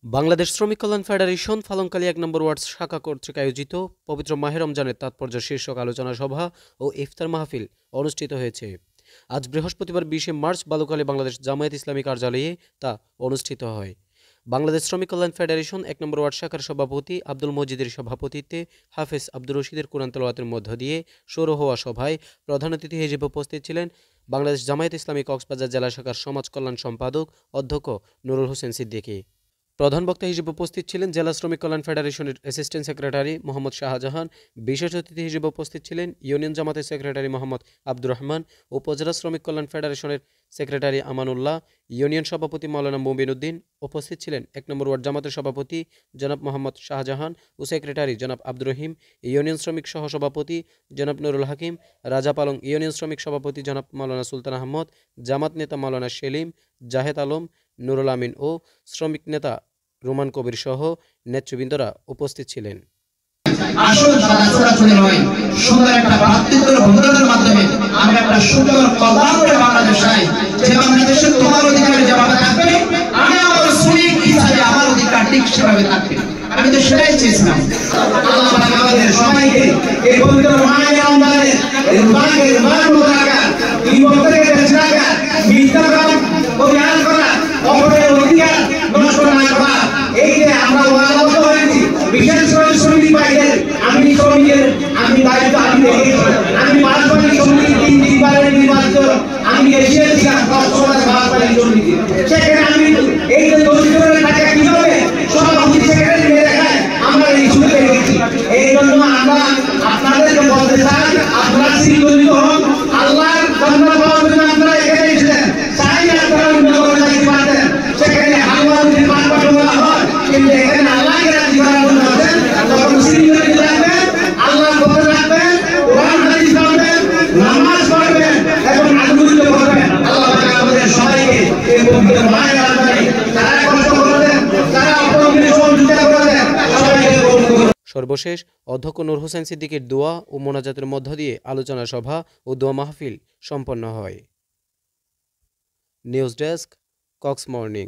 বাংলাদেশ শ্রমিক কল্যাণ ফেডারেশন ফালংকালী ১ নম্বর ওয়ার্ড শাখা কর্তৃক আয়োজিত পবিত্র মাহে রমজানের তাৎপর্য শীর্ষক আলোচনা সভা ও ইফতার মাহফিল অনুষ্ঠিত হয়েছে। আজ বৃহস্পতিবার ২০শে মার্চ বালুখালী বাংলাদেশ জামায়াত ইসলামী কার্যালয়ে তা অনুষ্ঠিত হয়। বাংলাদেশ শ্রমিক কল্যাণ ফেডারেশন ১ নম্বর ওয়ার্ড শাখার সভাপতি আব্দুল মজিদের সভাপতিত্বে হাফেজ আব্দুর রশিদের কোরআন তেলাওয়াতের মধ্য দিয়ে শুরু হওয়া সভায় প্রধান অতিথি হিসেবে উপস্থিত ছিলেন বাংলাদেশ জামায়াত ইসলামী কক্সবাজার জেলা শাখার সমাজ কল্যাণ সম্পাদক অধ্যক্ষ নুরুল হোসেন সিদ্দিকী। প্রধান বক্তা হিসেবে উপস্থিত ছিলেন জেলা শ্রমিক কল্যাণ ফেডারেশনের অ্যাসিস্ট্যান্ট সেক্রেটারি মোহাম্মদ শাহজাহান। বিশেষ অতিথি হিসেবে উপস্থিত ছিলেন ইউনিয়ন জামাতের সেক্রেটারি মোহাম্মদ আব্দুর রহমান, উপজেলা শ্রমিক কল্যাণ ফেডারেশনের সেক্রেটারি আমানুল্লাহ, ইউনিয়ন সভাপতি মাওলানা মুবিন উদ্দিন। উপস্থিত ছিলেন ১ নম্বর ওয়ার্ড জামাতের সভাপতি জনাব মোহাম্মদ শাহজাহান ও সেক্রেটারি জনাব আব্দুর রহিম, ইউনিয়ন শ্রমিক সহ সভাপতি জনাব নুরুল হাকিম, রাজাপালং ইউনিয়ন শ্রমিক সভাপতি জনাব মাওলানা সুলতান আহমদ, জামাত নেতা মাওলানা সেলিম, জাহেদ আলম, নুরুল আমিন ও শ্রমিক নেতা রোমান কবির সহ নেতৃবৃন্দরা উপস্থিত ছিলেন। আসল চলাচলে নয়, সুন্দর একটা ভ্রাতৃত্বের বন্ধনের মাধ্যমে আমরা একটা সুন্দর কল্যাণ করে বাংলাদেশ চাই। যে বাংলাদেশে তোমার অধিকার যেভাবে থাকবে, আমি আমার শ্রমিক হিসাবে আমার অধিকার ঠিক সেভাবে থাকবে। আমি তো সেটাই চেয়েছিলাম। আল্লাহ পাক আমাদের সবাইকে এই পবিত্র মাহে রমজানের এই রোজার মান মোবারক এই বছরের বেঁচে মিথ্যাচার পরিহার করা, অপরের অধিকার নষ্ট না করা, এই যে আমরা ওয়াদাবদ্ধ হয়েছি, বিশেষ করে শ্রমিক ভাইদের আমি দায়িত্ব আমি পাঁচবারের সমিতি ৩ বারের নির্বাচন আমি এসেছিলাম কক্সবাজার পাঁচবারের সমিতি। সেখানে আমি এই যে দরিদ্রের টাকা কিভাবে সভাপতি সেক্রেটারি দেখায় আমরা এই সুযোগ পেয়েছি। এই জন্য আমরা আপনাদেরকে বলতে চাই, আপনারা শৃঙ্খলিত হন। আল্লাহর বান্দা পাওয়ার জন্য আপনারা এখানে এসেছেন, চাই আপনারা অন্য করে যাইতে পারতেন। সেখানে হালুয়া রুটি পান পাঠ বলা হয়, কিন্তু এখানে আল্লাহকে রাজি করার জন্য আছেন। তখন শৃঙ্খলিত রাখবেন, আল্লাহর কথা রাখবেন, কোরআন হাদিস পড়বেন, নামাজ পড়বেন এবং আনুগত্য করবেন। আল্লাহ পাক আমাদের সবাইকে এই পবিত্র মাহে রমজানে যারা কষ্ট করেন, যারা অপরকে সহযোগিতা করেন, সবাইকে কবুল করুন। সর্বশেষ অধ্যক্ষ নূর হোসেন সিদ্দিকীর দোয়া ও মোনাজাতের মধ্য দিয়ে আলোচনা সভা ও দোয়া মাহফিল সম্পন্ন হয়। News desk, Cox morning.